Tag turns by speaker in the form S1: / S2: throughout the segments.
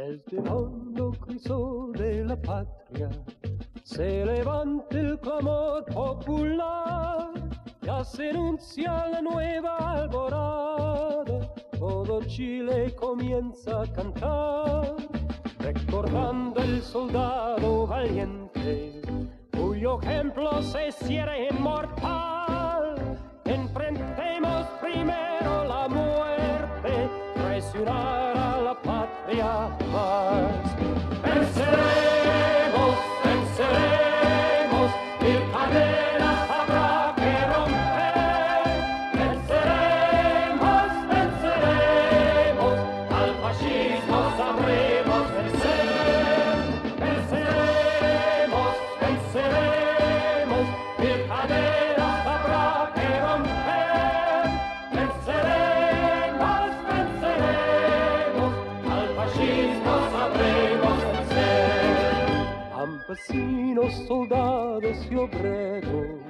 S1: Desde el hondo criso de la patria se levanta el clamor popular, ya se anuncia la nueva alborada, todo Chile comienza a cantar, recordando el soldado valiente, cuyo ejemplo se hiciera inmortal. Enfrentemos primero la muerte, traicionar a la patria más. Venceremos, venceremos, mil cadenas habrá que romper. Venceremos, venceremos, al fascismo sabremos vencer. Venceremos, venceremos, mil cadenas habrá que romper. Venceremos, venceremos, al fascismo sabremos vencer. Campesinos, soldados y obreros,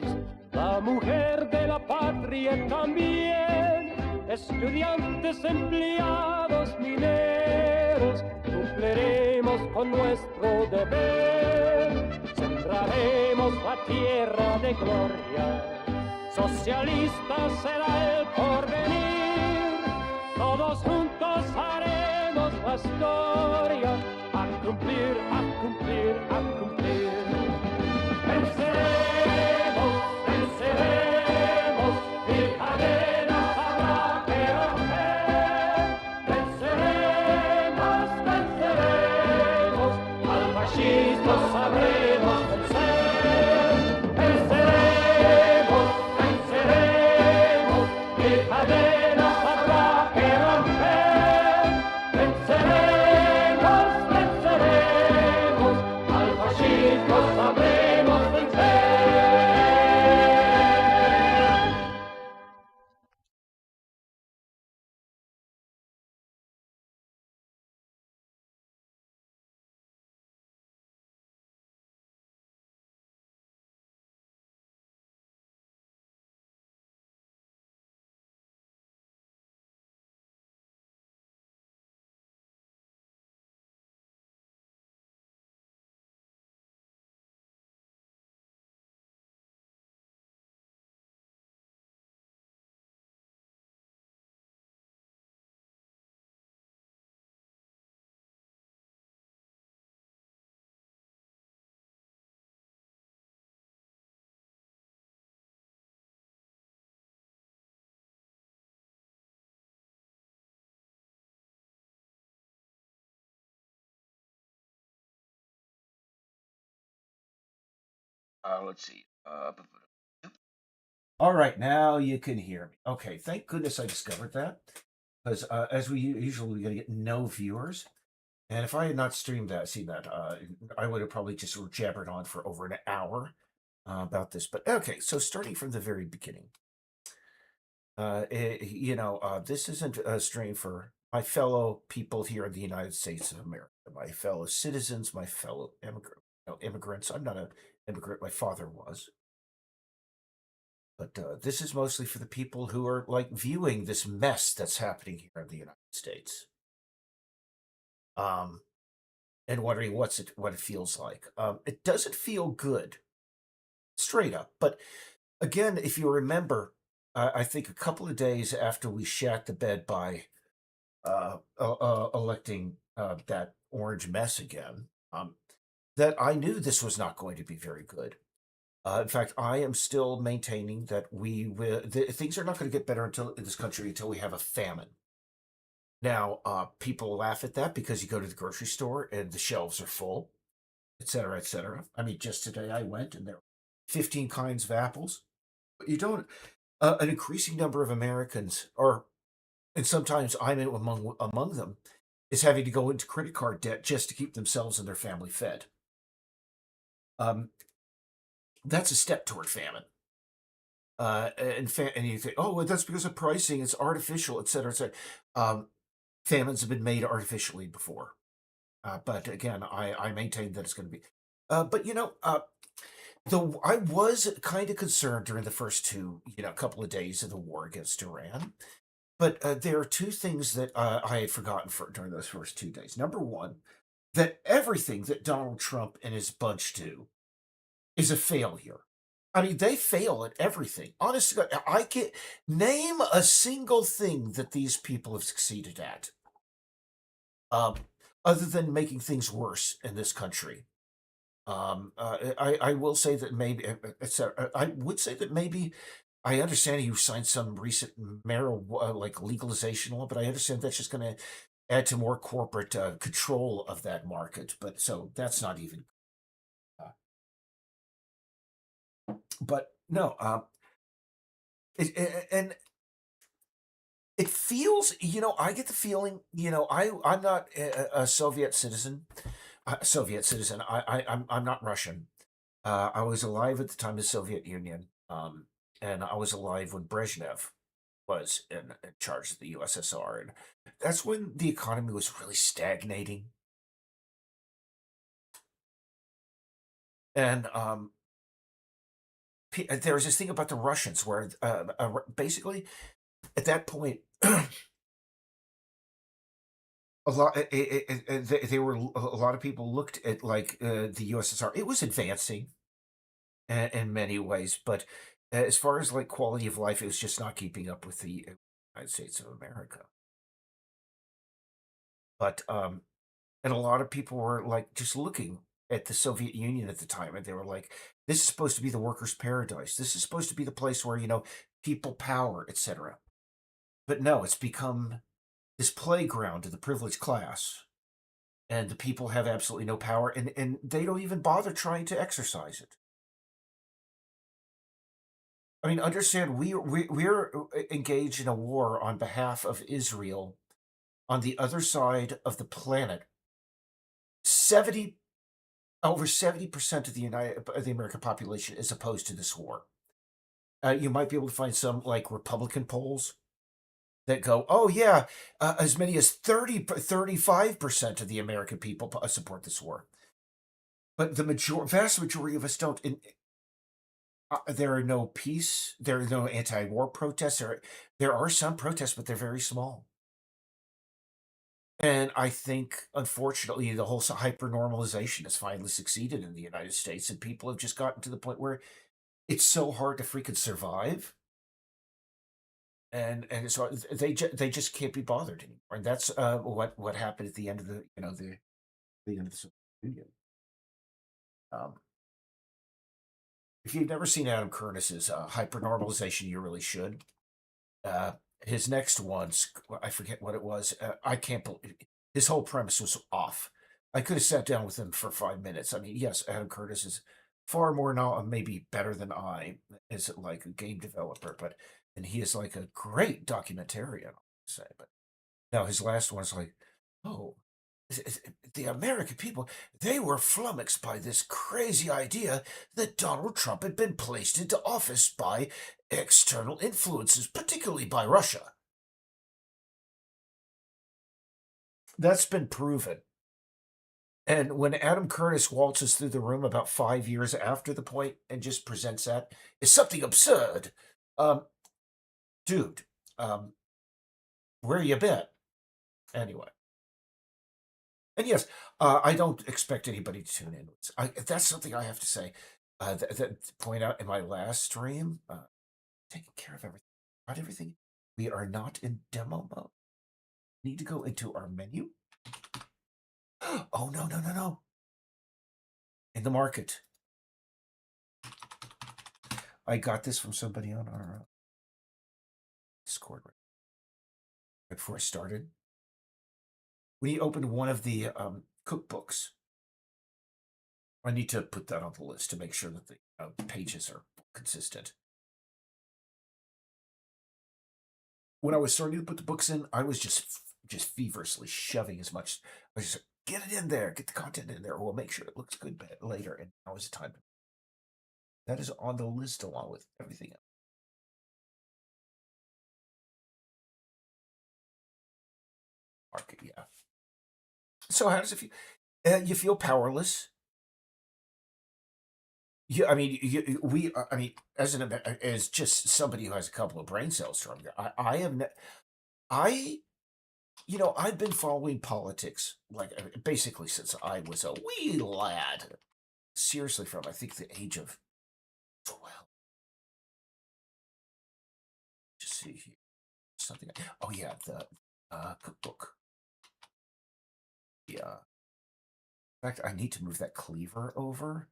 S1: la mujer de la patria también, estudiantes, empleados, mineros, cumpliremos con nuestro deber, sembraremos la tierra de gloria, socialista será el porvenir, todos juntos haremos la historia, a cumplir, a cumplir, a cumplir. Venceremos, venceremos, mil cadenas habrá que romper. Venceremos, venceremos, al fascismo sabremos vencer. Venceremos, venceremos, mil cadenas habrá que romper. Venceremos, venceremos, al fascismo sabremos vencer.
S2: Let's see.
S3: All right, now you can hear me. Okay, thank goodness I discovered that, because as we usually get no viewers, and if I had not streamed that, seen that, I would have probably just jabbered on for over an hour about this. But okay, so starting from the very beginning, this isn't a stream for my fellow people here in the United States of America, my fellow citizens, my fellow immigrants. I'm not an immigrant; my father was. But this is mostly for the people who are like viewing this mess that's happening here in the United States, and wondering what it feels like. It doesn't feel good, straight up. But again, if you remember, I think a couple of days after we shat the bed by electing that orange mess again, that I knew this was not going to be very good. In fact, I am still maintaining that things are not going to get better in this country until we have a famine. Now, people laugh at that because you go to the grocery store and the shelves are full, et cetera, et cetera. I mean, just today I went and there were 15 kinds of apples. But you don't. An increasing number of Americans and sometimes I'm among them, is having to go into credit card debt just to keep themselves and their family fed. That's a step toward famine. And you think, oh, well, that's because of pricing, it's artificial, et cetera, et cetera. Famines have been made artificially before. But again, I maintain that it's going to be. Though I was kind of concerned during the first couple of days of the war against Iran, But there are two things that I had forgotten for during those first 2 days. Number one, that everything that Donald Trump and his bunch do is a failure. I mean, they fail at everything. Honestly, I can't name a single thing that these people have succeeded at, um, other than making things worse in this country. I will say that maybe, I would say that maybe I understand you signed some recent marijuana like legalization law, but I understand that's just going to add to more corporate control of that market. But so that's not even. Uh, but no, and it feels, I get the feeling, I'm not a Soviet citizen, I'm not Russian. I was alive at the time of the Soviet Union, and I was alive when Brezhnev was in charge of the USSR, and that's when the economy was really stagnating. And there was this thing about the Russians where basically at that point, a lot they were a lot of people looked at like the USSR. It was advancing in many ways, but as far as like quality of life, it was just not keeping up with the United States of America. But and a lot of people were like just looking at the Soviet Union at the time, and they were like, "This is supposed to be the workers' paradise. This is supposed to be the place where people power, etc." But no, it's become this playground to the privileged class, and the people have absolutely no power, and they don't even bother trying to exercise it. I mean, understand we're engaged in a war on behalf of Israel on the other side of the planet. 70 over 70% of the American population is opposed to this war. You might be able to find some like Republican polls that go, "Oh yeah, as many as 35% of the American people support this war." But the vast majority of us don't. There are no peace. There are no anti-war protests. There are some protests, but they're very small. And I think, unfortunately, the whole hyper-normalization has finally succeeded in the United States, and people have just gotten to the point where it's so hard to freaking survive, and so they just can't be bothered anymore. And that's what happened at the end of the end of the Soviet Union. Um, if you've never seen Adam Curtis's hyper-normalization, you really should. Uh, his next one's, I forget what it was. I can't believe his whole premise was off. I could have sat down with him for 5 minutes. I mean, yes, Adam Curtis is far more now, maybe better than I, as like a game developer, and he is like a great documentarian, I'll say. But now his last one's like, oh, the American people, they were flummoxed by this crazy idea that Donald Trump had been placed into office by external influences, particularly by Russia. That's been proven. And when Adam Curtis waltzes through the room about 5 years after the point and just presents that, it's something absurd. Um, dude, um, where you been? Anyway. And yes, I don't expect anybody to tune in. That's something I have to say. That point out in my last stream, taking care of everything. Not everything. We are not in demo mode. Need to go into our menu. Oh no, no, no, no. In the market. I got this from somebody on our Discord right before I started. We opened one of the cookbooks. I need to put that on the list to make sure that the pages are consistent. When I was starting to put the books in, I was just feverishly shoving as much. I was just get it in there, get the content in there. We'll make sure it looks good later. And now is the time. That is on the list along with everything else. Market, yeah. So how does it feel? You feel powerless. Yeah, I mean, I mean, as just somebody who has a couple of brain cells from you, I have I, I've been following politics like basically since I was a wee lad. Seriously, from I think the age of 12. Just see here. Something. Oh yeah, the cookbook. Yeah. In fact, I need to move that cleaver over.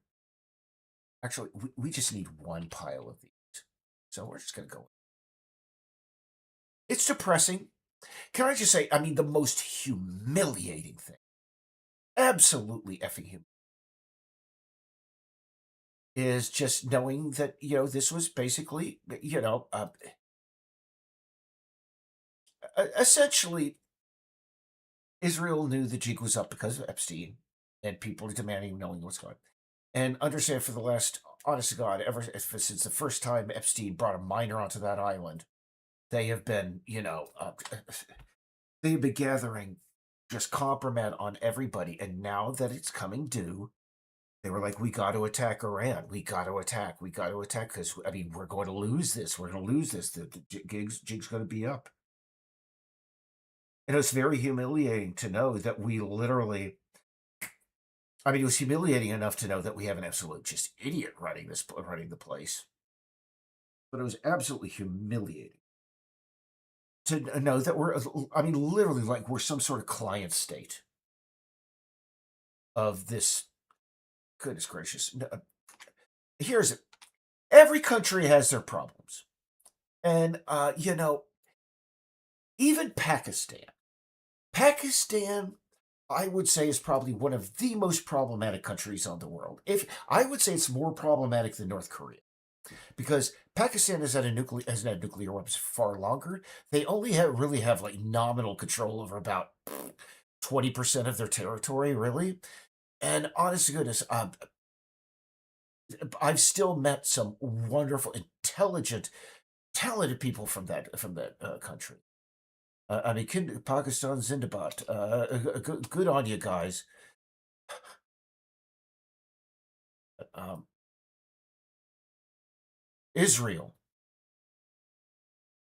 S3: Actually, we just need one pile of these. So we're just going to go. It's depressing. Can I just say, I mean, the most humiliating thing, absolutely effing humiliating, is just knowing that, this was basically, essentially, Israel knew the jig was up because of Epstein, and people are demanding knowing what's going on. And understand for the last, honest to God, ever since the first time Epstein brought a minor onto that island, they have been, they've been gathering just compromise on everybody. And now that it's coming due, they were like, we got to attack Iran. We got to attack. We got to attack because, I mean, we're going to lose this. We're going to lose this. The jig's going to be up. And it was very humiliating to know that we literally, I mean, it was humiliating enough to know that we have an absolute just idiot running the place. But it was absolutely humiliating to know that I mean, literally, like we're some sort of client state of this. Goodness gracious. No, here's it. Every country has their problems. And, even Pakistan. Pakistan, I would say, is probably one of the most problematic countries on the world. I would say it's more problematic than North Korea. Because Pakistan hasn't had nuclear weapons for far longer. They only really have like nominal control over about 20% of their territory, really. And honest to goodness, I've still met some wonderful, intelligent, talented people from that country. I mean, Pakistan Zindabad. Good on you guys. Israel.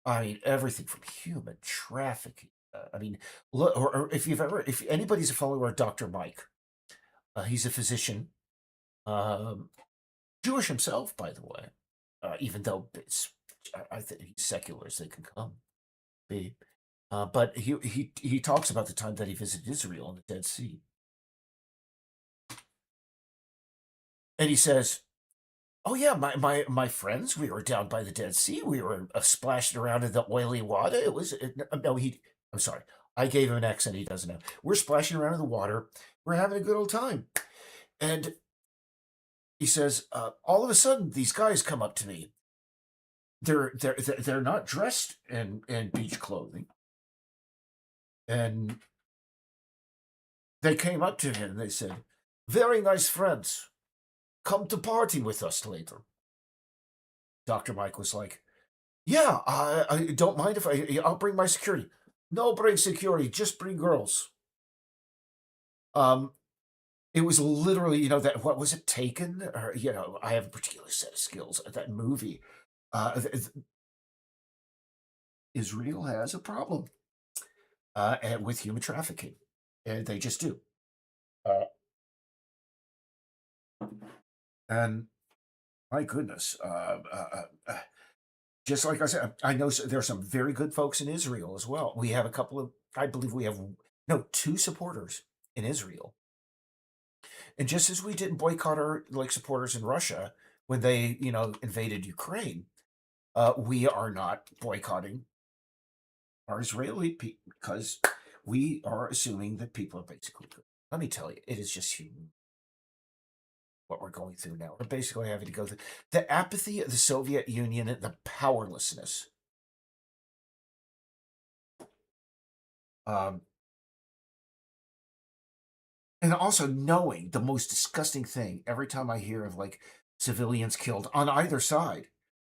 S3: I mean, everything from human trafficking. I mean, look, or if anybody's a follower of Dr. Mike, he's a physician, Jewish himself, by the way. Even though I think he's secular as they can come be. But he talks about the time that he visited Israel and the Dead Sea, and he says, "Oh yeah, my friends, we were down by the Dead Sea. We were splashing around in the oily water. No, I'm sorry, I gave him an accent he doesn't know. We're splashing around in the water. We're having a good old time." And he says, all of a sudden, these guys come up to me. They're not dressed in beach clothing, and they came up to him and they said, "Very nice friends. Come to party with us later." Dr. Mike was like, "Yeah, I don't mind if I'll bring my security." "No, bring security. Just bring girls." It was literally, that what was it, Taken? Or, I have a particular set of skills. That movie. Israel has a problem with human trafficking. And they just do. And my goodness, just like I said, I know there are some very good folks in Israel as well. We have I believe we have, no, 2 supporters in Israel. And just as we didn't boycott our supporters in Russia when they, invaded Ukraine, we are not boycotting our Israeli people because we are assuming that people are basically good. Let me tell you, it is just human what we're going through now. We're basically having to go through the apathy of the Soviet Union and the powerlessness. And also knowing the most disgusting thing every time I hear of civilians killed on either side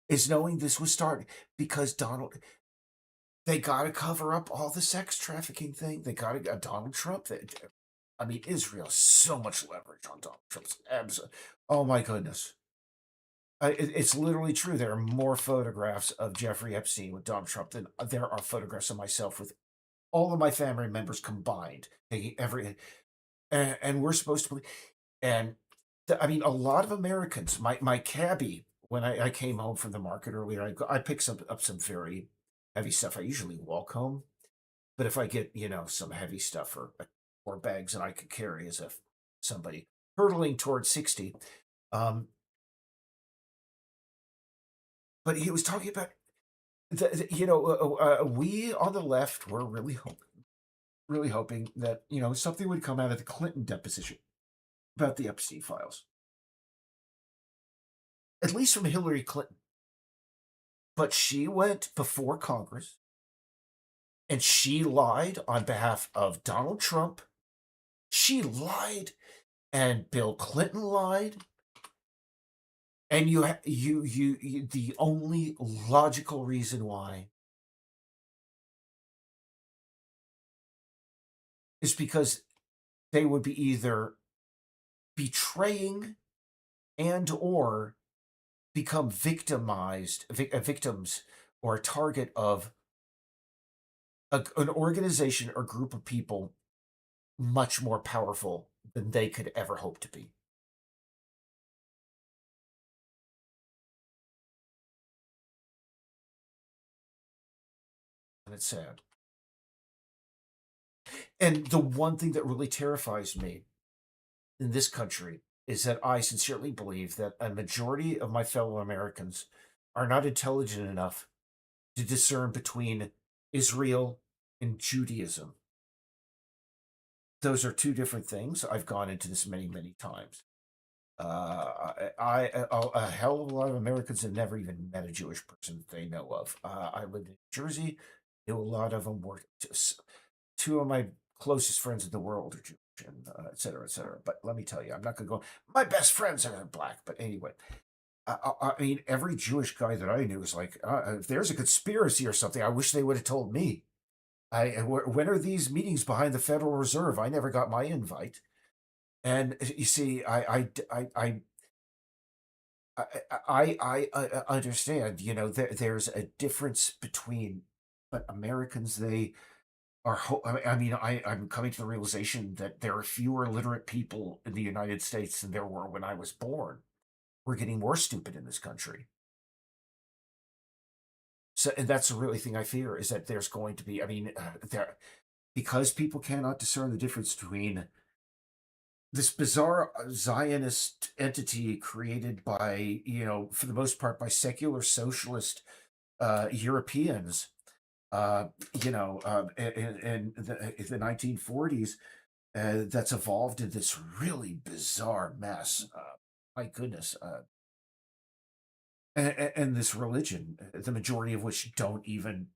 S3: is knowing this was started because they got to cover up all the sex trafficking thing. They got to Donald Trump. I mean, Israel has so much leverage on Donald Trump's abs. Oh my goodness. It's literally true. There are more photographs of Jeffrey Epstein with Donald Trump than there are photographs of myself with all of my family members combined. And we're supposed to believe. And I mean, a lot of Americans. My cabbie, when I came home from the market earlier, I picked up some very heavy stuff. I usually walk home, but if I get some heavy stuff or bags that I could carry as if somebody hurtling towards 60. um, but he was talking about we on the left were really hoping that something would come out of the Clinton deposition about the Epstein files, at least from Hillary Clinton. But she went before Congress and she lied on behalf of Donald Trump. She lied, and Bill Clinton lied. And the only logical reason why is because they would be either betraying and or become victims or a target of an organization or group of people much more powerful than they could ever hope to be. And it's sad. And the one thing that really terrifies me in this country is that I sincerely believe that a majority of my fellow Americans are not intelligent enough to discern between Israel and Judaism. Those are two different things. I've gone into this many, many times. A hell of a lot of Americans have never even met a Jewish person that they know of. I lived in Jersey. Knew a lot of them were two of my closest friends in the world are Jewish, and et cetera, et cetera. But let me tell you, I'm not going to go. My best friends are black, but anyway. I mean, every Jewish guy that I knew was like, if there's a conspiracy or something, I wish they would have told me. When are these meetings behind the Federal Reserve? I never got my invite. And you see, I understand. There's a difference between, but Americans, they are. I'm coming to the realization that there are fewer literate people in the United States than there were when I was born. We're getting more stupid in this country. So, and that's the really thing I fear is that there's going to be. I mean, there because people cannot discern the difference between this bizarre Zionist entity created by, for the most part, by secular socialist Europeans, in the 1940s, that's evolved into this really bizarre mess. My goodness. And this religion, the majority of which don't even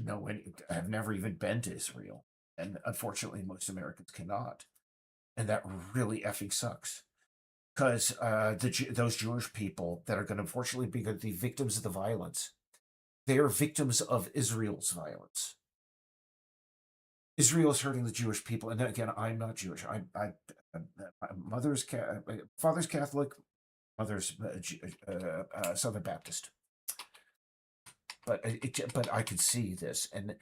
S3: know any, have never even been to Israel. And unfortunately, most Americans cannot. And that really effing sucks. Because those Jewish people that are going to unfortunately be the victims of the violence, they are victims of Israel's violence. Israel is hurting the Jewish people, and again, I'm not Jewish. My father's Catholic, mother's Southern Baptist. But I can see this, and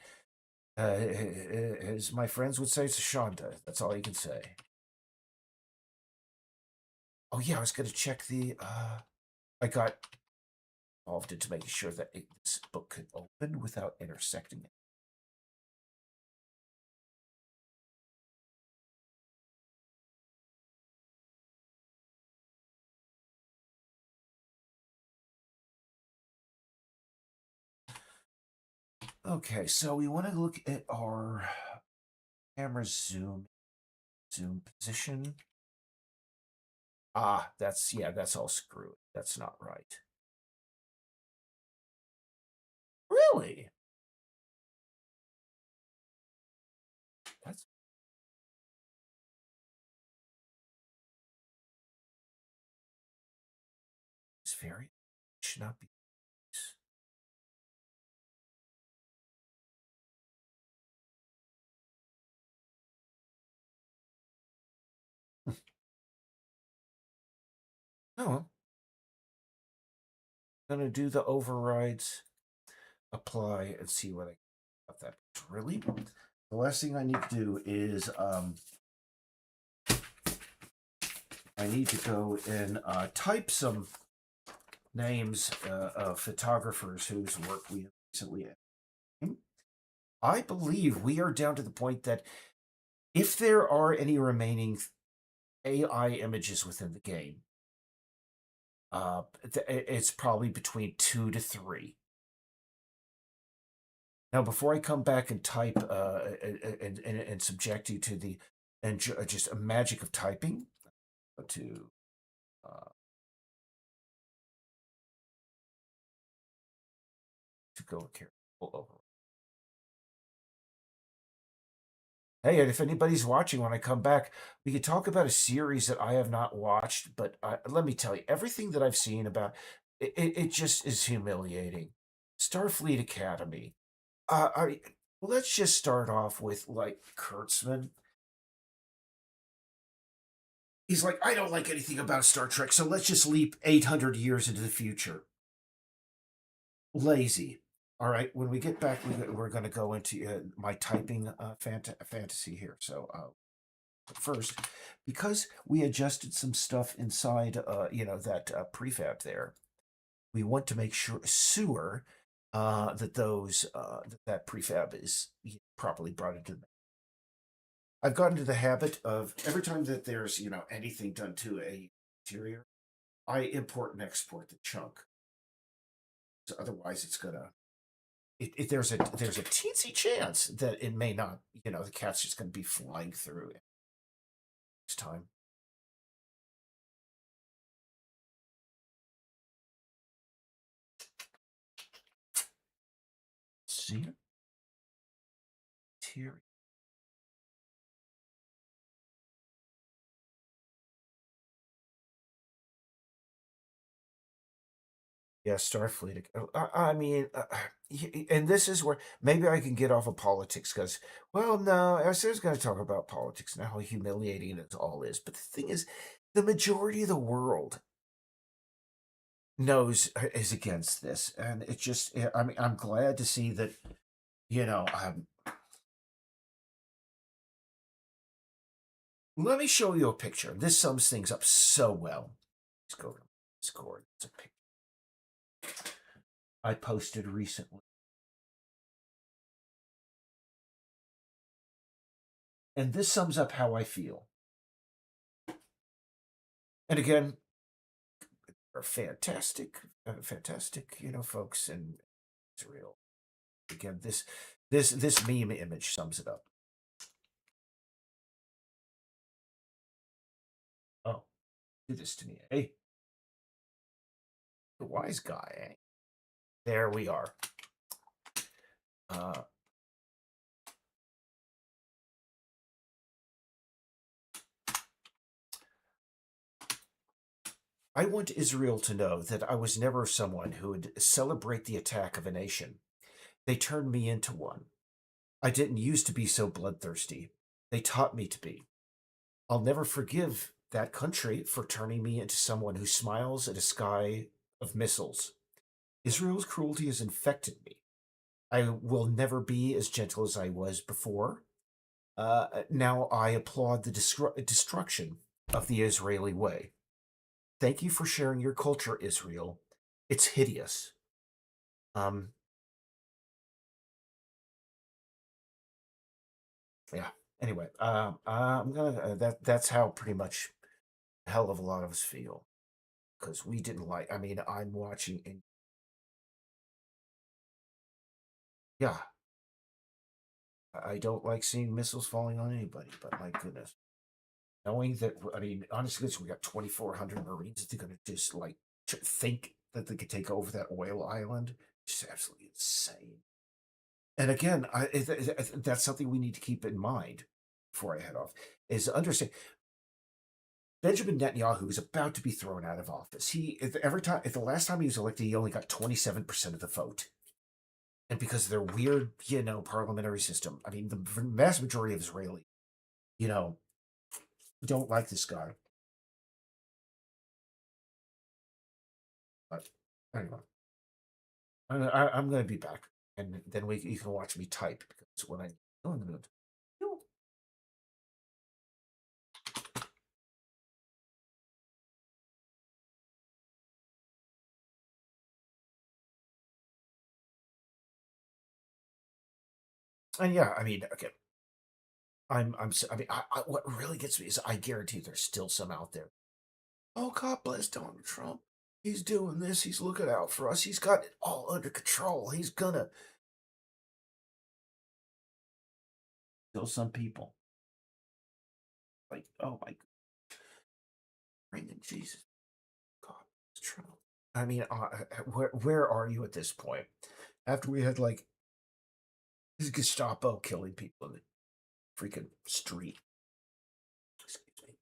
S3: as my friends would say, it's a Shonda. That's all you can say. Oh yeah, I was going to check the. I got involved into making sure that this book could open without intersecting it. Okay, so we want to look at our camera zoom position. That's all screwed. That's not right. Really? That's it's very should not be. No, I'm gonna do the overrides, apply, and see what I got that. Really, the last thing I need to do is I need to go and type some names of photographers whose work we have recently. I believe we are down to the point that if there are any remaining AI images within the game, it's probably between 2 to 3. Now, before I come back and type and subject you to the and just a magic of typing, to go careful over. Hey, and if anybody's watching when I come back, we could talk about a series that I have not watched. But let me tell you, everything that I've seen about it just is humiliating. Starfleet Academy. Let's just start off with like Kurtzman. He's like, I don't like anything about Star Trek, so let's just leap 800 years into the future. Lazy. All right, when we get back, we're going to go into my typing fantasy here. So first, because we adjusted some stuff inside, that prefab there, we want to make sure that that prefab is properly brought into the. I've gotten into the habit of every time that there's anything done to a interior, I import and export the chunk. So otherwise, it's gonna. There's a teensy chance that it may not. The cat's just gonna be flying through next time. See, interior. Yeah, Starfleet. I mean, and this is where maybe I can get off of politics because, well, no, I was going to talk about politics and how humiliating it all is. But the thing is, the majority of the world is against this, and it just. I mean, I'm glad to see that. Let me show you a picture. This sums things up so well. Let's go to Discord. It's a picture I posted recently. And this sums up how I feel. And again, are fantastic, folks in Israel. Again, this meme image sums it up. Oh, do this to me, eh? The wise guy, eh? There we are. I want Israel to know that I was never someone who would celebrate the attack of a nation. They turned me into one. I didn't used to be so bloodthirsty. They taught me to be. I'll never forgive that country for turning me into someone who smiles at a sky of missiles. Israel's cruelty has infected me. I will never be as gentle as I was before. Now I applaud the destruction of the Israeli way. Thank you for sharing your culture, Israel. It's hideous. Yeah. Anyway, I'm gonna. That's how pretty much a hell of a lot of us feel because we didn't like. I mean, I'm watching. Yeah, I don't like seeing missiles falling on anybody, but my goodness. Knowing that, I mean, honestly, we got 2,400 Marines that they're going to just like think that they could take over that oil island. It's just absolutely insane. And again, that's something we need to keep in mind before I head off is understand Benjamin Netanyahu is about to be thrown out of office. The last time he was elected, he only got 27% of the vote. And because of their weird, parliamentary system, I mean, the vast majority of Israeli, don't like this guy. But anyway, I'm going to be back, and then you can watch me type because when I oh, I'm gonna, and yeah, I mean, okay, I mean, what really gets me is I guarantee there's still some out there. Oh, God bless Donald Trump. He's doing this. He's looking out for us. He's got it all under control. He's gonna. Still some people like, oh my, bring in Jesus, God, it's Trump. I mean, where are you at this point? After we had like this Gestapo killing people in the freaking street. Excuse me.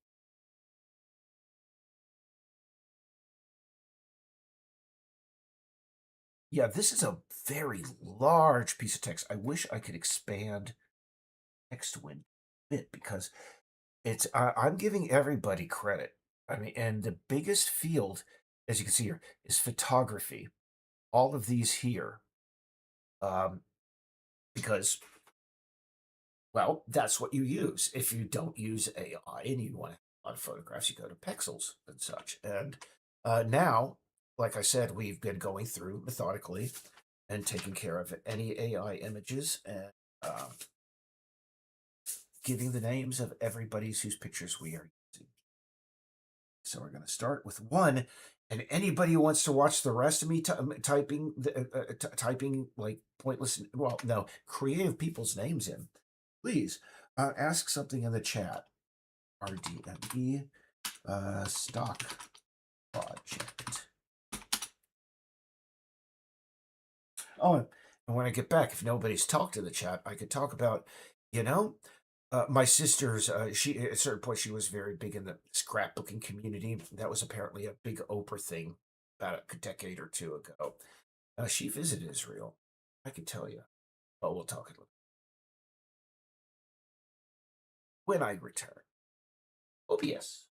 S3: Yeah, this is a very large piece of text. I wish I could expand text window a bit because I'm giving everybody credit. I mean, and the biggest field, as you can see here, is photography. All of these here, um, because well, that's what you use. If you don't use AI and you want a lot of photographs, you go to Pexels and such. And now, like I said, we've been going through methodically and taking care of any AI images and uh, giving the names of everybody's whose pictures we are using. So we're going to start with one, and anybody who wants to watch the rest of me typing, typing like pointless, well, no, creative people's names in, please ask something in the chat. RDME stock project. Oh, and when I get back, if nobody's talked in the chat, I could talk about, you know, my sister's. She at a certain point she was very big in the scrapbooking community. That was apparently a big Oprah thing about a decade or two ago. She visited Israel. I can tell you. But we'll talk when I return. OBS.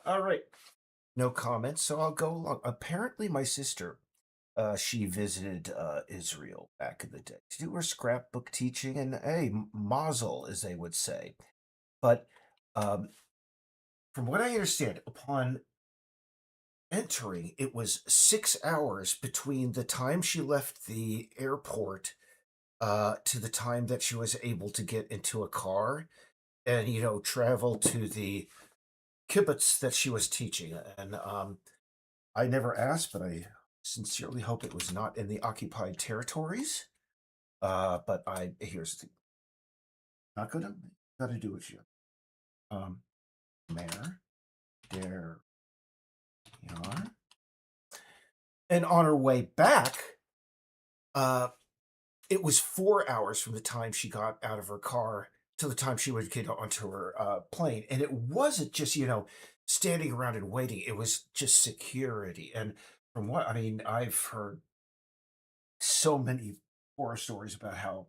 S3: All right. No comments, so I'll go along. Apparently, my sister, she visited Israel back in the day to do her scrapbook teaching, and hey, mazel, as they would say. But um, from what I understand, upon entering, it was 6 hours between the time she left the airport to the time that she was able to get into a car and travel to the kibbutz that she was teaching. And I never asked, but I sincerely hope it was not in the occupied territories. But here's the not gonna gotta do it you. Mayor, there you are. And on her way back, uh, it was 4 hours from the time she got out of her car to the time she would get onto her plane. And it wasn't just, standing around and waiting. It was just security. And from what I mean, I've heard so many horror stories about how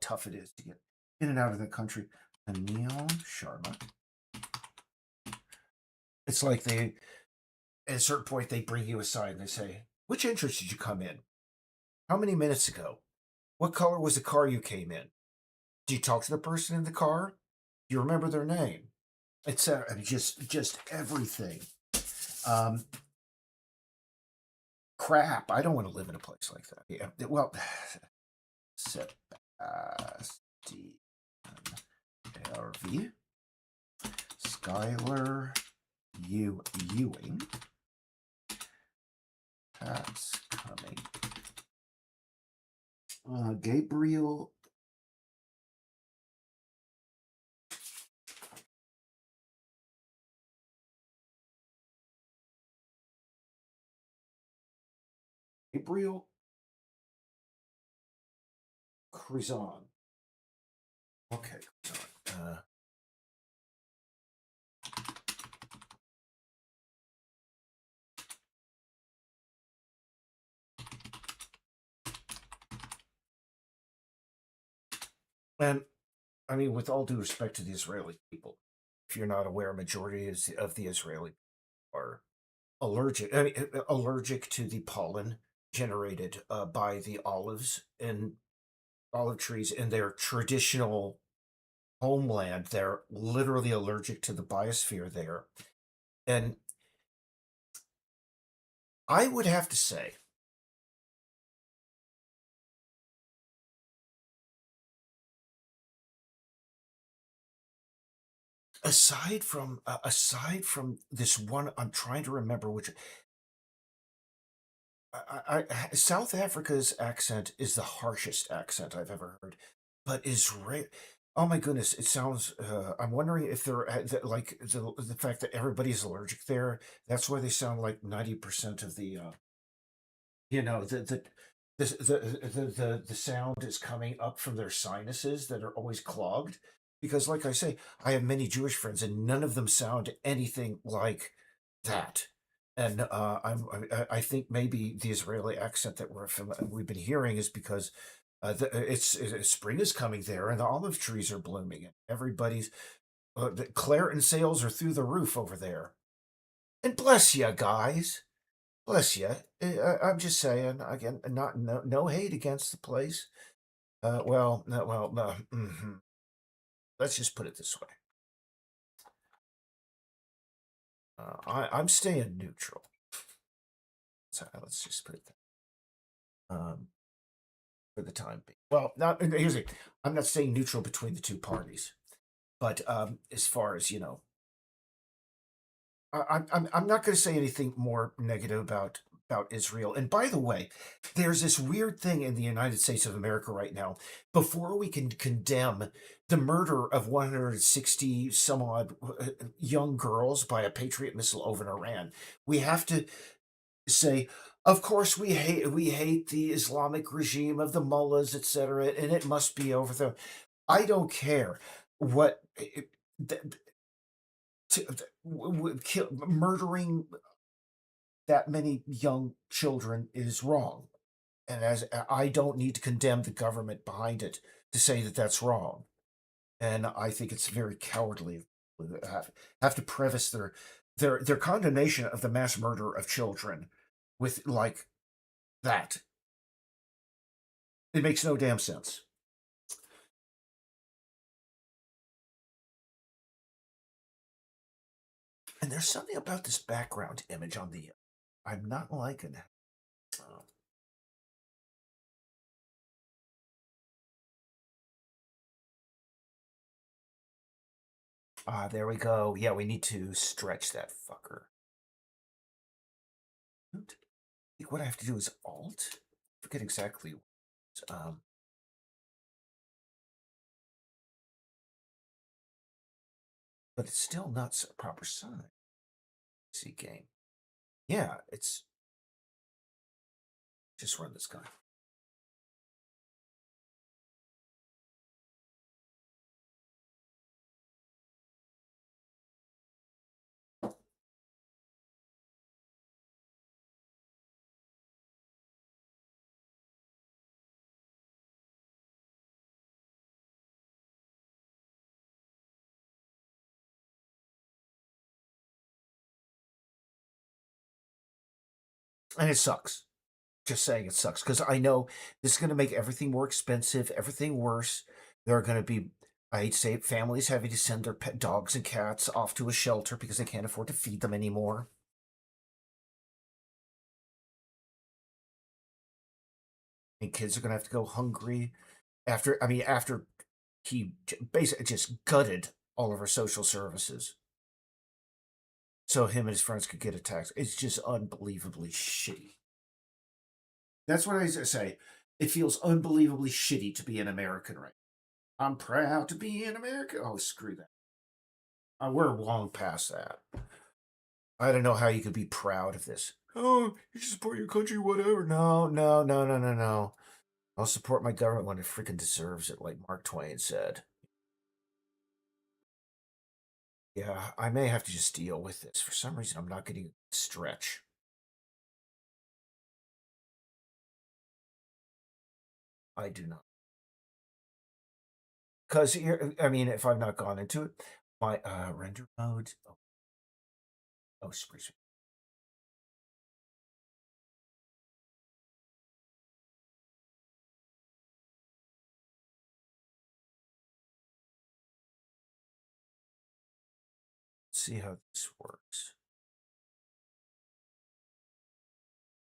S3: tough it is to get in and out of the country. Anil Sharma. It's like at a certain point, they bring you aside and they say, "Which entrance did you come in? How many minutes ago? What color was the car you came in? Do you talk to the person in the car? Do you remember their name?" Etc. I mean, just everything. Um, Crap. I don't want to live in a place like that. Yeah. Well, Sebastian RV, Skylar Ewing. That's coming. Gabriel. Gabriel Crizon. Okay. And I mean, with all due respect to the Israeli people, if you're not aware, a majority of the Israeli are allergic to the pollen generated by the olives and olive trees in their traditional homeland. They're literally allergic to the biosphere there. And I would have to say, aside from this one, I'm trying to remember which. South Africa's accent is the harshest accent I've ever heard, but Israel. Oh my goodness, it sounds. I'm wondering if they're like the fact that everybody's allergic there. That's why they sound like 90% of the. You know the sound is coming up from their sinuses that are always clogged. Because, like I say, I have many Jewish friends, and none of them sound anything like that. And I think maybe the Israeli accent that we've been hearing is because spring is coming there, and the olive trees are blooming, and everybody's the Clareton sales are through the roof over there. And bless you guys, bless you. I'm just saying again, not no hate against the place. Well, no, well, no. Let's just put it this way. I'm staying neutral. So let's just put it that. For the time being. Well, here's it. I'm not staying neutral between the two parties, but as far as I'm not going to say anything more negative about Israel. And by the way, there's this weird thing in the United States of America right now. Before we can condemn the murder of 160 some odd young girls by a Patriot missile over in Iran, we have to say, of course, we hate the Islamic regime of the mullahs, etc., and it must be over them. I don't care what. Murdering that many young children is wrong, and as I don't need to condemn the government behind it to say that that's wrong, and I think it's very cowardly. Have to preface their condemnation of the mass murder of children with like that. It makes no damn sense. And there's something about this background image on the. I'm not liking it. Ah, there we go. Yeah, we need to stretch that fucker. I think what I have to do is Alt. I forget exactly. Um, but it's still not a proper size. See game. Yeah, it's just run this guy. And it sucks. Just saying it sucks because I know this is going to make everything more expensive, everything worse. There are going to be, I hate to say it, families having to send their pet dogs and cats off to a shelter because they can't afford to feed them anymore. And kids are going to have to go hungry after he basically just gutted all of our social services so him and his friends could get a tax. It's just unbelievably shitty. That's what I say. It feels unbelievably shitty to be an American right now. I'm proud to be an American. Oh, screw that. We're long past that. I don't know how you could be proud of this. Oh, you support your country, whatever. No, no, no, no, no, no. I'll support my government when it freaking deserves it, like Mark Twain said. Yeah, I may have to just deal with this. For some reason, I'm not getting a stretch. I do not. Because, I mean, if I've not gone into it, my render mode. Oh, screw. See how this works.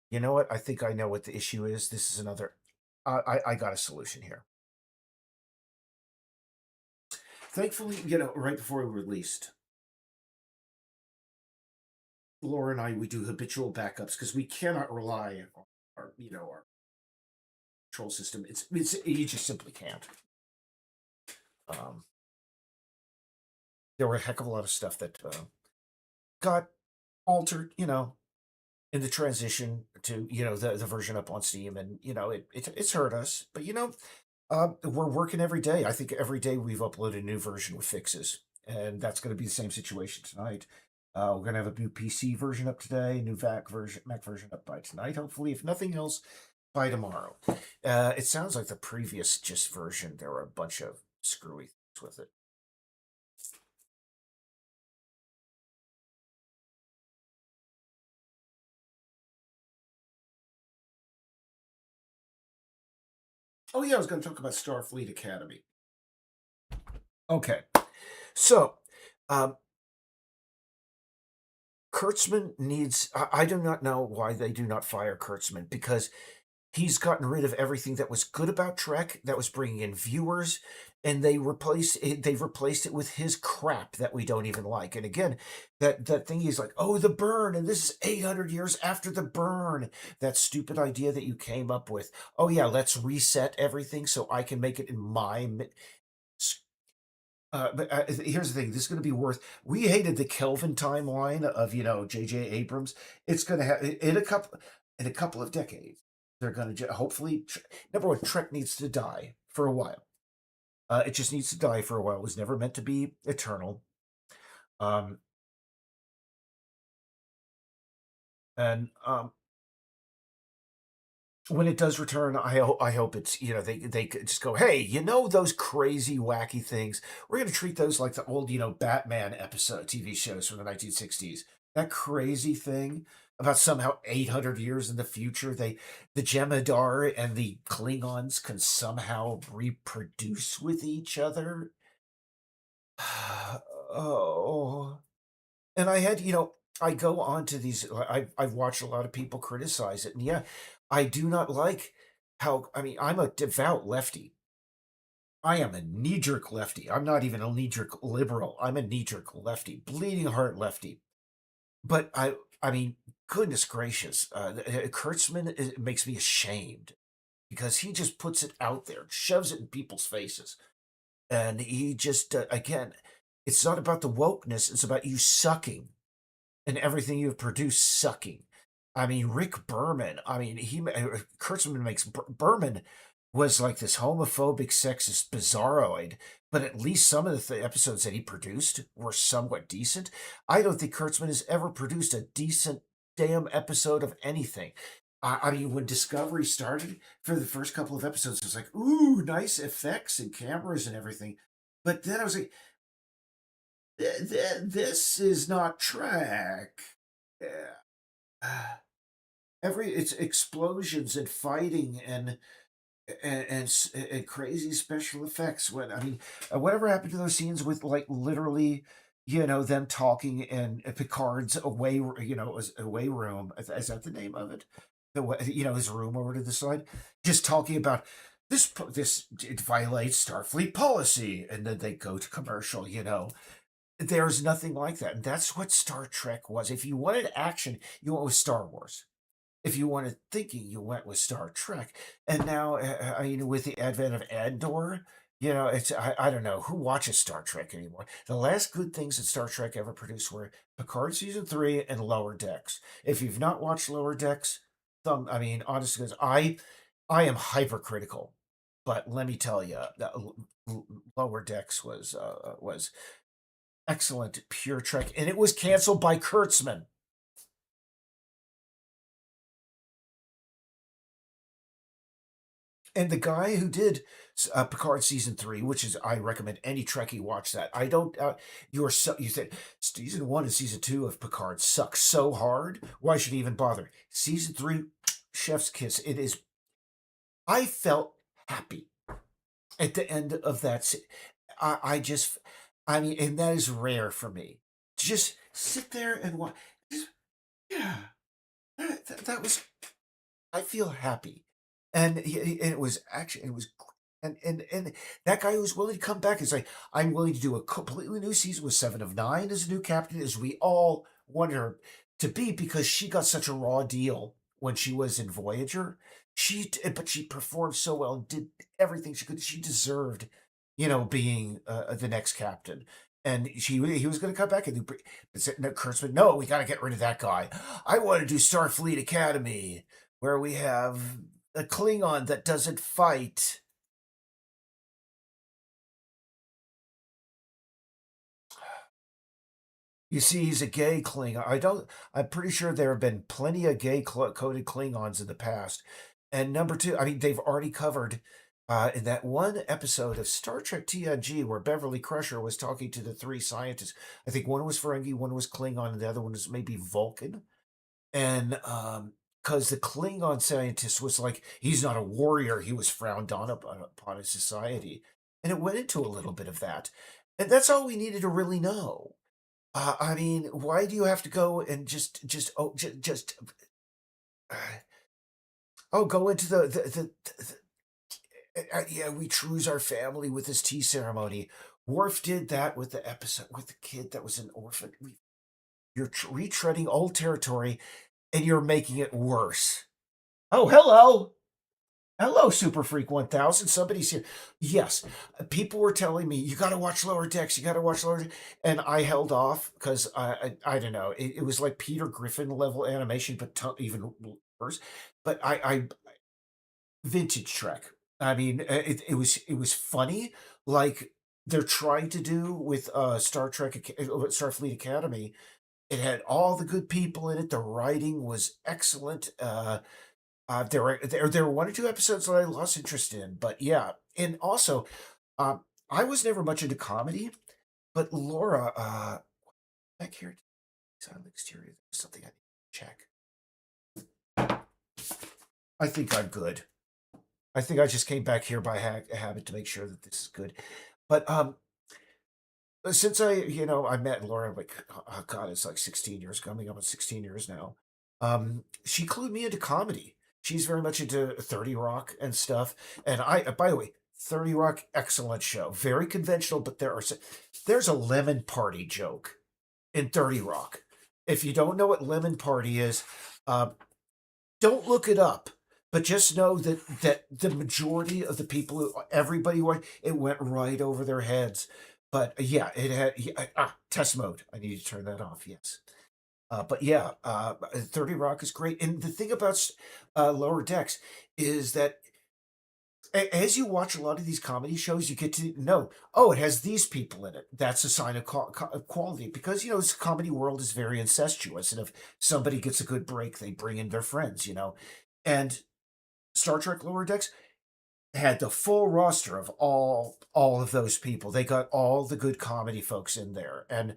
S3: You know what? I think I know what the issue is. This is another. I got a solution here. Thankfully, right before we released, Laura and we do habitual backups because we cannot rely on our control system. It's you just simply can't. Um, there were a heck of a lot of stuff that got altered, in the transition to the version up on Steam, and it's hurt us. But we're working every day. I think every day we've uploaded a new version with fixes, and that's going to be the same situation tonight. We're going to have a new PC version up today, a new Mac version up by tonight, hopefully, if nothing else, by tomorrow. It sounds like the previous just version, there were a bunch of screwy things with it. Oh yeah, I was going to talk about Starfleet Academy. Okay, so Kurtzman needs. I do not know why they do not fire Kurtzman, because he's gotten rid of everything that was good about Trek, that was bringing in viewers, and they've replaced it with his crap that we don't even like. And again, that thing he's like, oh, the burn, and this is 800 years after the burn. That stupid idea that you came up with. Oh yeah, let's reset everything so I can make it in my. But here's the thing: this is going to be worth. We hated the Kelvin timeline of J.J. Abrams. It's going to have in a couple of decades. They're going to hopefully. Number one, Trek needs to die for a while. It just needs to die for a while. It was never meant to be eternal. Um, and when it does return, I hope it's they could just go, hey, those crazy wacky things. We're going to treat those like the old Batman episode TV shows from the 1960s. That crazy thing about somehow 800 years in the future, the Jem'Hadar and the Klingons can somehow reproduce with each other. Oh, and I had I go on to these. I've watched a lot of people criticize it, and yeah, I do not like how. I mean, I'm a devout lefty, I am a knee-jerk lefty. I'm not even a knee-jerk liberal. I'm a knee-jerk lefty, bleeding heart lefty. But I mean, goodness gracious, Kurtzman makes me ashamed because he just puts it out there, shoves it in people's faces, and he just again, it's not about the wokeness; it's about you sucking and everything you've produced sucking. I mean, Rick Berman. I mean, Kurtzman makes Berman was like this homophobic, sexist bizarroid, but at least some of the episodes that he produced were somewhat decent. I don't think Kurtzman has ever produced a decent damn episode of anything. I mean, when Discovery started, for the first couple of episodes, it was like, ooh, nice effects and cameras and everything. But then I was like, this is not Trek. Yeah. It's explosions and fighting and crazy special effects. When I mean, whatever happened to those scenes with like literally, them talking in Picard's away, away room? Is that the name of it? His room over to the side, just talking about this it violates Starfleet policy, and then they go to commercial. There's nothing like that, and that's what Star Trek was. If you wanted action, you went with Star Wars. If you wanted thinking, you went with Star Trek. And now, with the advent of Andor, I don't know who watches Star Trek anymore. The last good things that Star Trek ever produced were Picard season 3 and Lower Decks. If you've not watched Lower Decks, honestly, because I am hypercritical, but let me tell you, that Lower Decks was excellent, pure Trek, and it was canceled by Kurtzman. And the guy who did Picard season 3, which is I recommend any Trekkie watch that. I don't. You said season 1 and season 2 of Picard suck so hard. Why should he even bother? Season 3, chef's kiss. It is. I felt happy at the end of that. I just. I mean, and that is rare for me. Just sit there and watch. Yeah, that was. I feel happy. And it was actually and that guy was willing to come back and say, I'm willing to do a completely new season with 7 of 9 as a new captain, as we all wanted her to be, because she got such a raw deal when she was in Voyager. But she performed so well and did everything she could. She deserved, being the next captain. And he was going to come back and do. But Kurtzman, no, we got to get rid of that guy. I want to do Starfleet Academy, where we have a Klingon that doesn't fight. You see, he's a gay Klingon. I'm pretty sure there have been plenty of gay coded Klingons in the past. And number two, I mean, they've already covered in that one episode of Star Trek TNG where Beverly Crusher was talking to the 3 scientists. I think one was Ferengi, one was Klingon, and the other one was maybe Vulcan. And because the Klingon scientist was like, he's not a warrior, he was frowned on upon in society. And it went into a little bit of that. And that's all we needed to really know. I mean, why do you have to go and go into yeah, we choose our family with this tea ceremony. Worf did that with the episode with the kid that was an orphan. You're retreading old territory, and you're making it worse. Oh, hello. Hello, Super Freak 1000. Somebody's here. Yes, people were telling me, you got to watch Lower Decks. You got to watch Lower Decks. And I held off because I don't know. It was like Peter Griffin level animation, but even worse. But I vintage Trek. I mean, it was funny, like they're trying to do with Star Trek, Starfleet Academy. It had all the good people in it. The writing was excellent. There were 1 or 2 episodes that I lost interest in, but yeah. And also, I was never much into comedy, but Laura, back here, on the exterior, something I need to check. I think I'm good. I think I just came back here by habit to make sure that this is good. But since I met Laura, like, oh God, it's like 16 years coming up on 16 years now. She clued me into comedy. She's very much into 30 Rock and stuff. And by the way, 30 Rock, excellent show. Very conventional, but there's a lemon party joke in 30 Rock. If you don't know what lemon party is, uh, don't look it up. But just know that the majority of the people, everybody, it went right over their heads. But yeah, it had test mode. I need to turn that off. Yes. But yeah, 30 Rock is great. And the thing about Lower Decks is that as you watch a lot of these comedy shows, you get to know, oh, it has these people in it. That's a sign of quality because, this comedy world is very incestuous. And if somebody gets a good break, they bring in their friends. And Star Trek Lower Decks had the full roster of all of those people. They got all the good comedy folks in there, and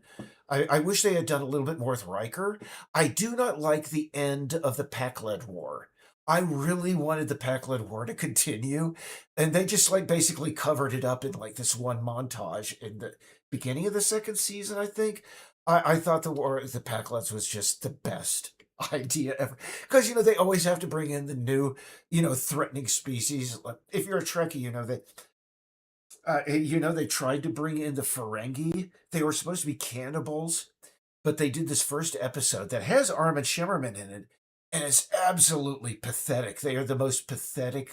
S3: I wish they had done a little bit more with Riker. I do not like the end of the Pac-Led War. I really wanted the Pac-Led War to continue, and they just like basically covered it up in like this one montage in the beginning of the second season. I think I thought the Pac-Leds was just the best idea ever because they always have to bring in the new threatening species. If you're a Trekkie, they tried to bring in the Ferengi. They were supposed to be cannibals, but they did this first episode that has Armin Shimmerman in it, and it's absolutely pathetic. They are the most pathetic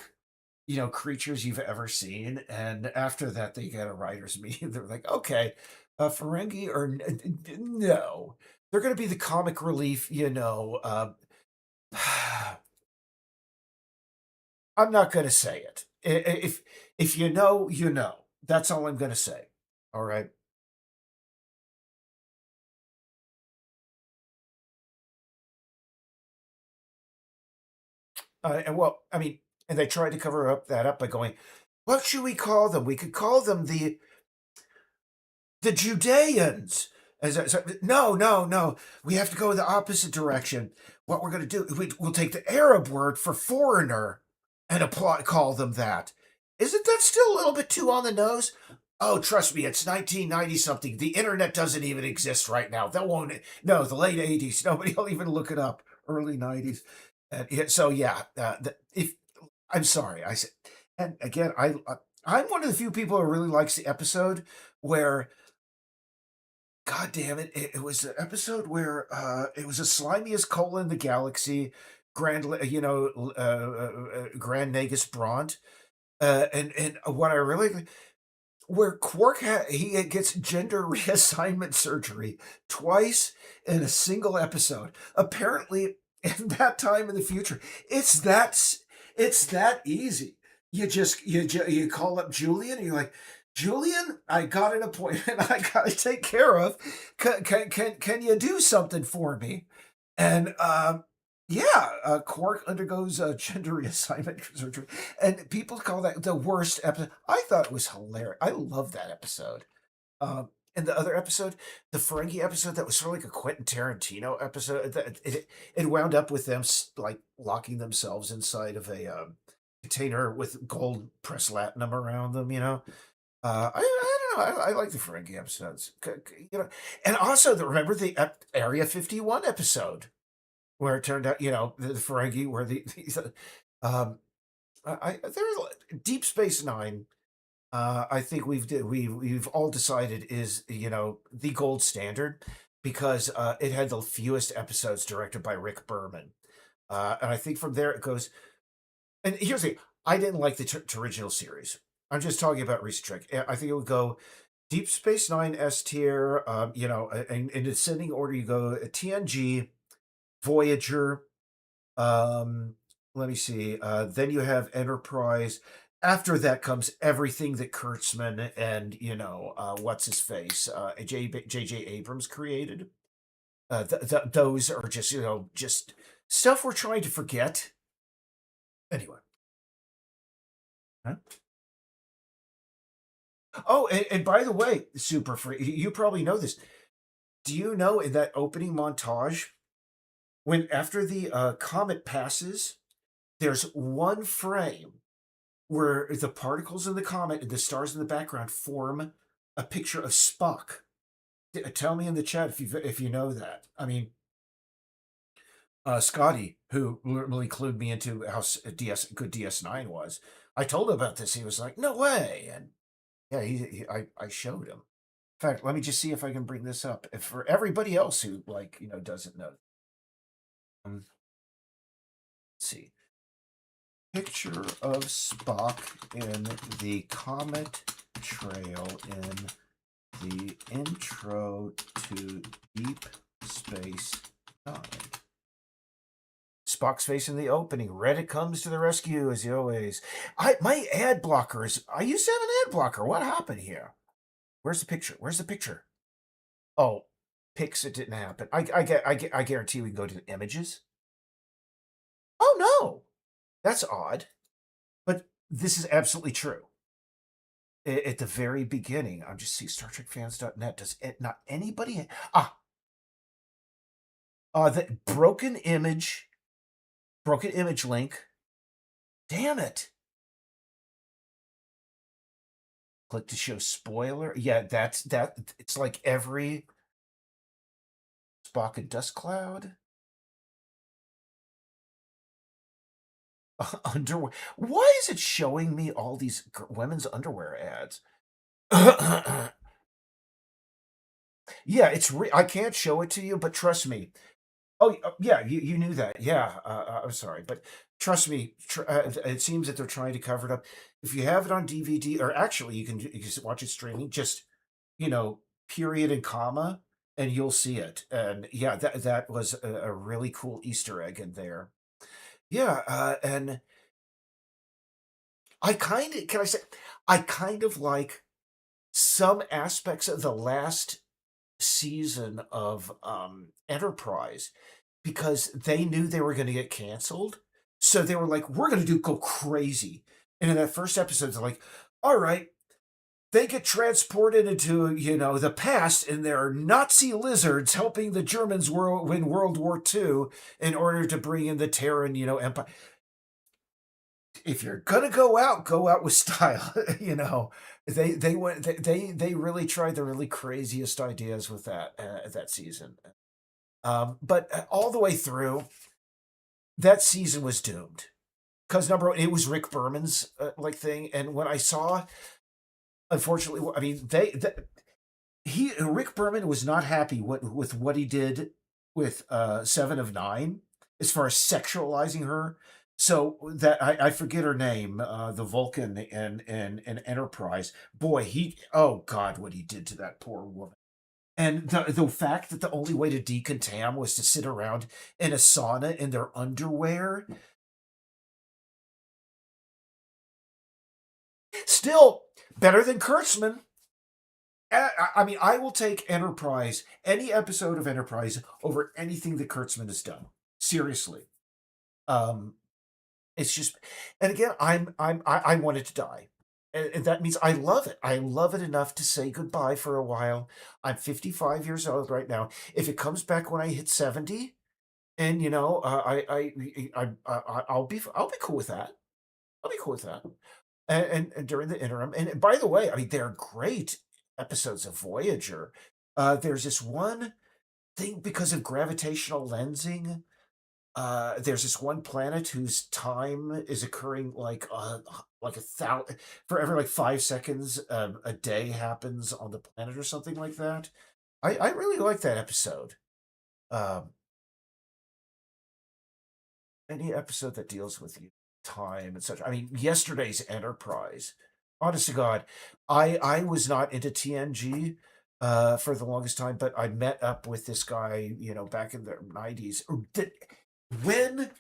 S3: creatures you've ever seen. And after that, they get a writer's meeting. They're like, okay, Ferengi or no, they're going to be the comic relief. I'm not going to say it. If you know, you know. That's all I'm going to say. All right. And well, I mean, and they tried to cover up by going, what should we call them? We could call them the Judeans. No, no, no. We have to go the opposite direction. What we're going to do, we'll take the Arab word for foreigner and call them that. Isn't that still a little bit too on the nose? Oh, trust me, it's 1990 something. The internet doesn't even exist right now. That won't. No, the late 80s. Nobody will even look it up. Early 90s. So yeah, if I'm sorry, I said, and again, I'm one of the few people who really likes the episode where, God damn it, it was an episode where it was the slimiest coal in the galaxy, Grand Nagus Bront, and what I really where Quark he gets gender reassignment surgery twice in a single episode. Apparently, in that time in the future, it's that easy. You call up Julian and you're like, Julian, I got an appointment I got to take care of. Can you do something for me? And yeah, Quark undergoes gender reassignment surgery, and people call that the worst episode. I thought it was hilarious. I love that episode. And the other episode, the Ferengi episode, that was sort of like a Quentin Tarantino episode. It wound up with them like locking themselves inside of a container with gold pressed latinum around them. I don't know. I like the Ferengi episodes. And also remember the Area 51 episode where it turned out, the Ferengi were um, there's Deep Space Nine. I think we've all decided is the gold standard because it had the fewest episodes directed by Rick Berman, and I think from there it goes. And here's the I didn't like the original series. I'm just talking about recent Trek. I think it would go Deep Space Nine S tier. In descending order, you go TNG, Voyager. Let me see. Then you have Enterprise. After that comes everything that Kurtzman and what's his face, J.J. Abrams created. Those are just stuff we're trying to forget. Anyway. Huh? Oh, and by the way, Super Free, you probably know this. Do you know in that opening montage, when after the comet passes, there's one frame where the particles in the comet and the stars in the background form a picture of Spock. Tell me in the chat if you know that. I mean, Scotty, who really clued me into how good DS9 was. I told him about this. He was like, "No way!" And yeah, I showed him. In fact, let me just see if I can bring this up. If for everybody else who like doesn't know, let's see, picture of Spock in the Comet Trail in the intro to Deep Space Nine. Spock's face in the opening. Reddit comes to the rescue as he always. My ad blocker is. I used to have an ad blocker. What happened here? Where's the picture? Where's the picture? Oh, pics. It didn't happen. I guarantee we can go to the images. Oh no, that's odd. But this is absolutely true. At the very beginning, I'm just see StarTrekFans.net. Does it not anybody the broken image link. Damn it! Click to show spoiler. Yeah, that's that. It's like every Spock and Dust Cloud. Underwear. Why is it showing me all these women's underwear ads? Yeah, I can't show it to you, but trust me. Oh, yeah, you knew that. Yeah, I'm sorry, but trust me, it seems that they're trying to cover it up. If you have it on DVD, or actually, you can watch it streaming. Just period and comma, and you'll see it. And yeah, that was a really cool Easter egg in there. Yeah, and can I say, I kind of like some aspects of the last season of Enterprise because they knew they were going to get canceled. So they were like, we're going to go crazy. And in that first episode, they're like, all right, they get transported into, the past, and there are Nazi lizards helping the Germans win World War II in order to bring in the Terran, empire. If you're gonna go out with style. They went they really tried the really craziest ideas with that season. But all the way through, that season was doomed because number one, it was Rick Berman's thing, and when I saw, unfortunately, I mean Rick Berman was not happy with what he did with Seven of Nine as far as sexualizing her. So that I forget her name, the Vulcan and Enterprise. Boy, oh God, what he did to that poor woman. And the fact that the only way to decontam was to sit around in a sauna in their underwear. Still better than Kurtzman. I mean, I will take Enterprise, any episode of Enterprise, over anything that Kurtzman has done. Seriously. It's just, and again, I want it to die. And that means I love it. I love it enough to say goodbye for a while. I'm 55 years old right now. If it comes back when I hit 70, and I'll be cool with that. I'll be cool with that. And during the interim, and by the way, I mean they're great episodes of Voyager. There's this one thing because of gravitational lensing. There's this one planet whose time is occurring like a thousand for every like 5 seconds. A day happens on the planet or something like that. I really like that episode. Um, any episode that deals with time and such. I mean, yesterday's Enterprise. Honest to God, I was not into TNG for the longest time, but I met up with this guy, back in the 90s. When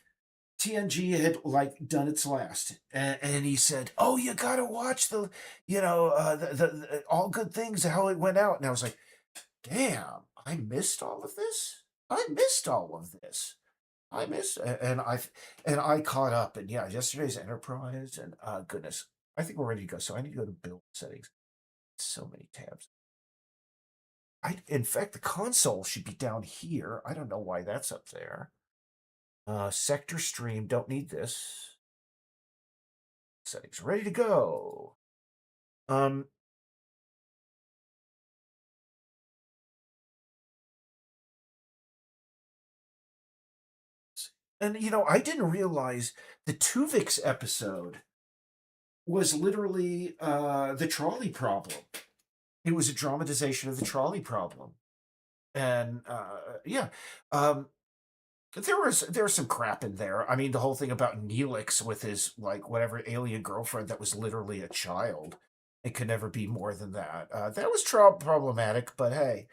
S3: TNG had like done its last, and he said, "Oh, you gotta watch the all good things how it went out," and I was like, "Damn, I missed all of this. I missed all of this. I missed," and I caught up, and yeah, yesterday's Enterprise, and goodness, I think we're ready to go. So I need to go to build settings. So many tabs. In fact, the console should be down here. I don't know why that's up there. Sector stream, don't need this. Settings ready to go. And I didn't realize the Tuvix episode was literally the trolley problem. It was a dramatization of the trolley problem, and yeah, um, there was some crap in there. I mean, the whole thing about Neelix with his like whatever alien girlfriend that was literally a child. It could never be more than that. That was problematic, but hey,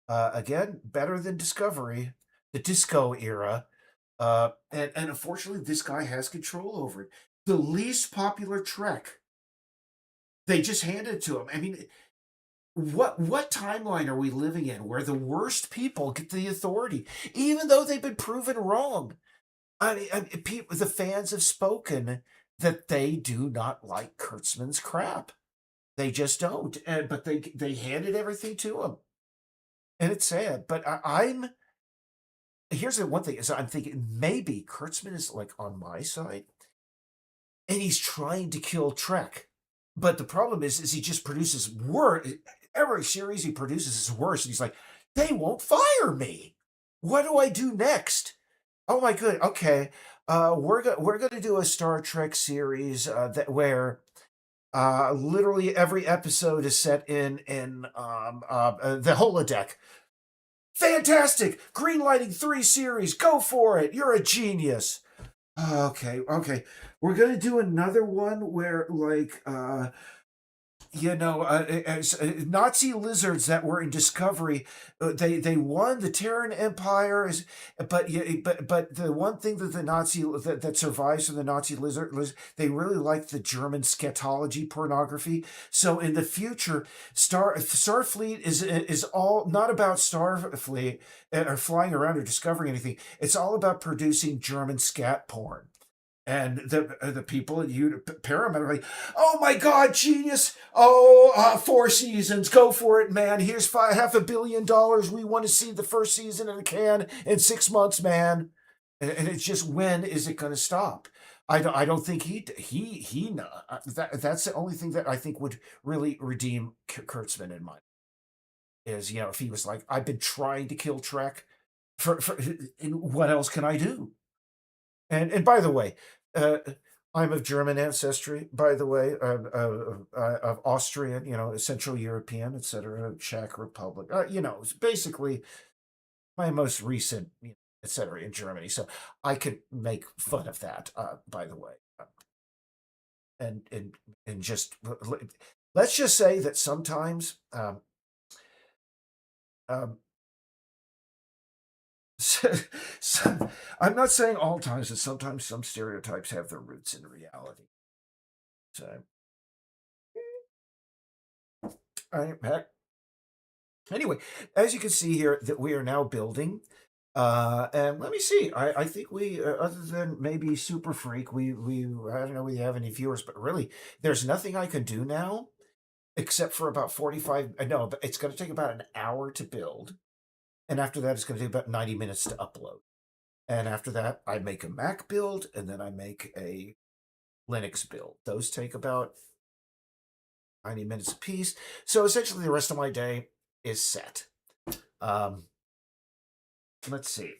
S3: again, better than Discovery, the Disco era. And unfortunately, this guy has control over it. The least popular Trek, they just handed it to him. I mean, what timeline are we living in where the worst people get the authority, even though they've been proven wrong? The fans have spoken that they do not like Kurtzman's crap. They just don't. But they handed everything to him, and it's sad. But I'm here's the one thing is I'm thinking maybe Kurtzman is like on my side, and he's trying to kill Trek. But the problem is he just produces worse. Every series he produces is worse, and he's like, they won't fire me. What do I do next? Oh my good. Okay, we're gonna do a Star Trek series that where literally every episode is set in the holodeck. Fantastic! Greenlighting 3 series. Go for it. You're a genius. Okay. We're gonna do another one where, like, Nazi lizards that were in Discovery, they won the Terran Empire, but yeah, but the one thing that the Nazi that survives from the Nazi lizard, they really like the German scatology pornography. So in the future, Starfleet is all not about Starfleet or flying around or discovering anything. It's all about producing German scat porn. And the people at Paramount are like, oh my God, genius! Oh, 4 seasons, go for it, man! Here's $500 million. We want to see the first season in a can in 6 months, man. And it's just when is it going to stop? I don't think that's the only thing that I think would really redeem Kurtzman in my is if he was like, I've been trying to kill Trek for what else can I do? And by the way, uh, I'm of German ancestry. By the way, of Austrian, Central European, etc., Czech Republic. It's basically my most recent, etc., in Germany. So I could make fun of that. By the way, and just let's just say that sometimes. Um, so, I'm not saying all times, but sometimes some stereotypes have their roots in reality. So, heck. Anyway, as you can see here, that we are now building. And let me see. I think we, other than maybe Super Freak, I don't know we have any viewers, but really, there's nothing I can do now except for about 45. No, but it's going to take about an hour to build. And after that, it's going to take about 90 minutes to upload. And after that, I make a Mac build, and then I make a Linux build. Those take about 90 minutes apiece. So essentially, the rest of my day is set. Let's see.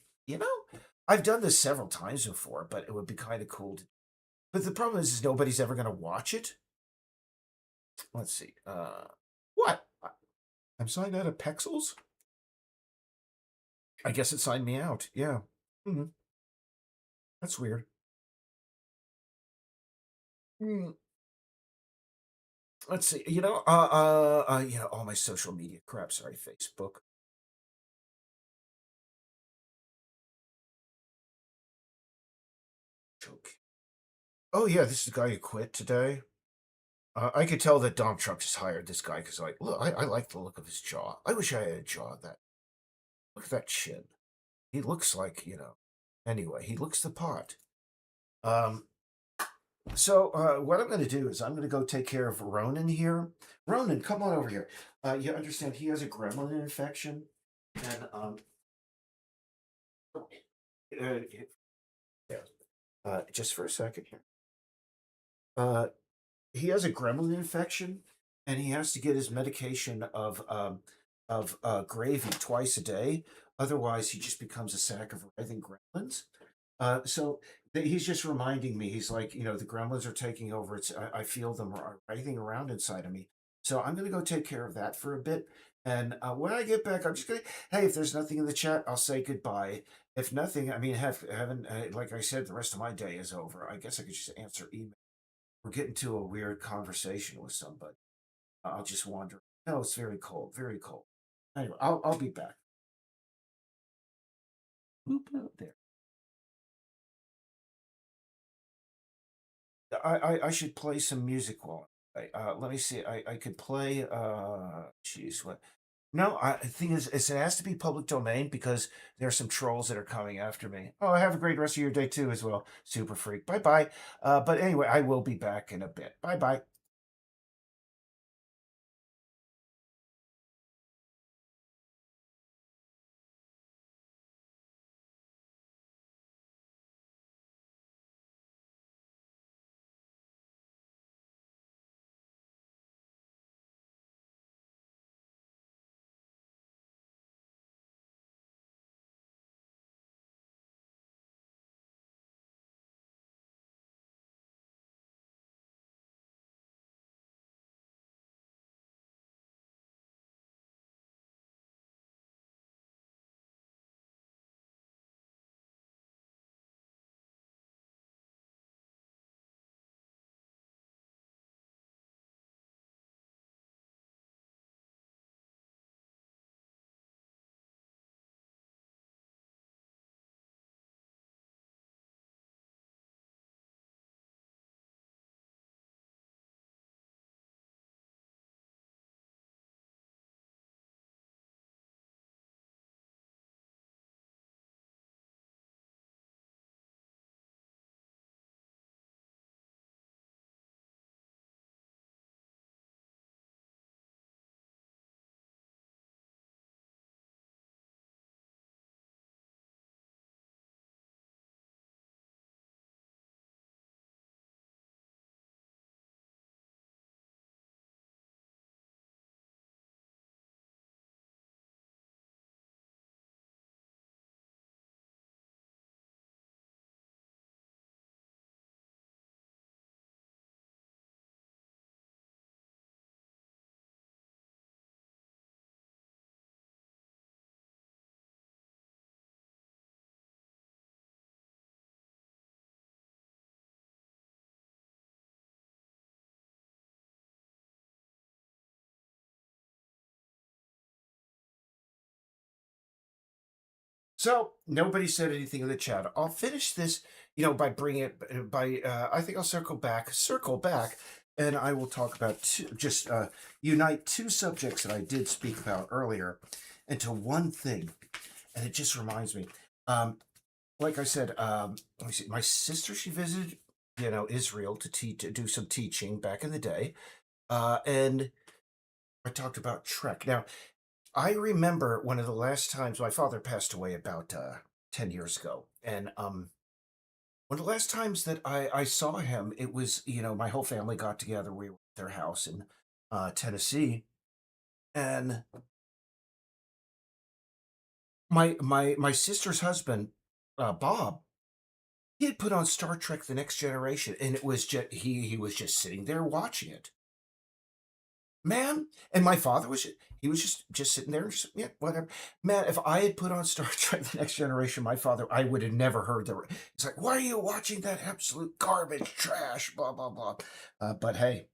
S3: I've done this several times before, but it would be kind of cool. But the problem is nobody's ever going to watch it. Let's see. What? I'm signed out of Pexels? I guess it signed me out. Yeah. Mm-hmm. That's weird. Let's see. All my social media crap. Sorry, Facebook. Okay. Oh yeah, this is the guy who quit today. I could tell that Dom Trucks has hired this guy because, like, look, I like the look of his jaw. I wish I had a jaw that. Look at that chin. He looks like Anyway, he looks the part. So what I'm going to do is I'm going to go take care of Ronan here. Ronan, come on over here. You understand he has a gremlin infection, and just for a second here. He has a gremlin infection, and he has to get his medication of gravy twice a day. Otherwise, he just becomes a sack of writhing gremlins. So He's just reminding me. He's like, the gremlins are taking over. I feel them writhing around inside of me. So I'm gonna go take care of that for a bit. And when I get back, I'm just gonna. Hey, if there's nothing in the chat, I'll say goodbye. If nothing, I mean, haven't like I said, the rest of my day is over. I guess I could just answer email or get into a weird conversation with somebody. I'll just wander. No, it's very cold, very cold. Anyway, I'll be back. Boop out there. I should play some music while let me see. I could play geez, what no, I think it has to be public domain because there are some trolls that are coming after me. Oh, have a great rest of your day too as well. Super freak. Bye bye. But anyway, I will be back in a bit. Bye bye. So nobody said anything in the chat. I'll finish this, by bringing it by. I think I'll circle back, and I will talk about just unite two subjects that I did speak about earlier into one thing, and it just reminds me. Like I said, let me see. My sister, she visited, Israel to do some teaching back in the day, and I talked about Trek. Now, I remember one of the last times my father passed away about 10 years ago. And one of the last times that I saw him, it was, my whole family got together. We were at their house in Tennessee. And my sister's husband, Bob, he had put on Star Trek The Next Generation. And it was just, he was just sitting there watching it. Man, and my father he was just sitting there, just, yeah, whatever. Man, if I had put on Star Trek: The Next Generation, my father, I would have never heard the. It's like, why are you watching that absolute garbage, trash, blah blah blah. But hey,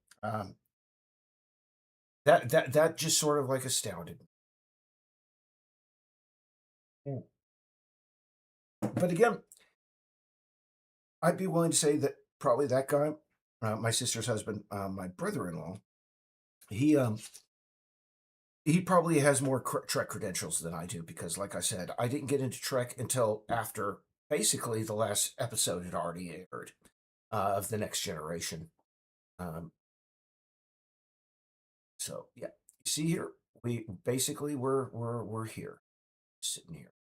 S3: that just sort of like astounded me. Mm. But again, I'd be willing to say that probably that guy, my sister's husband, my brother-in-law, he he probably has more Trek credentials than I do because, like I said, I didn't get into Trek until after basically the last episode had already aired of The Next Generation. Um, so yeah, you see here, we basically we're here, sitting here.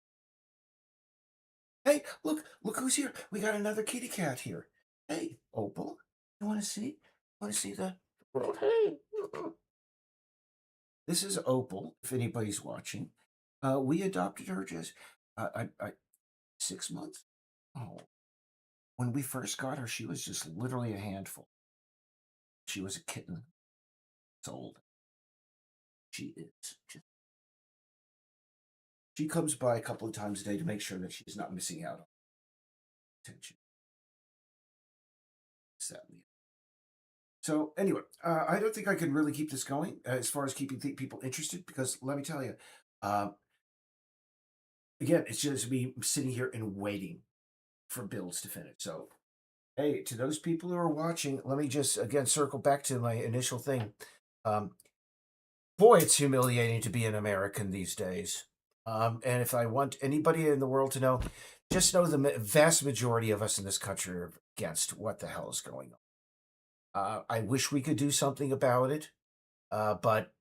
S3: Hey, look who's here! We got another kitty cat here. Hey, Opal, you want to see? Want to see the world? Hey. This is Opal, if anybody's watching. We adopted her just 6 months. Oh, when we first got her, she was just literally a handful. She was a kitten. It's old. She is. She comes by a couple of times a day to make sure that she's not missing out on attention. Sadly. So anyway, I don't think I can really keep this going as far as keeping people interested because let me tell you, again, it's just me sitting here and waiting for builds to finish. So, hey, to those people who are watching, let me just again circle back to my initial thing. Boy, it's humiliating to be an American these days. And if I want anybody in the world to know, just know the vast majority of us in this country are against what the hell is going on. I wish we could do something about it, but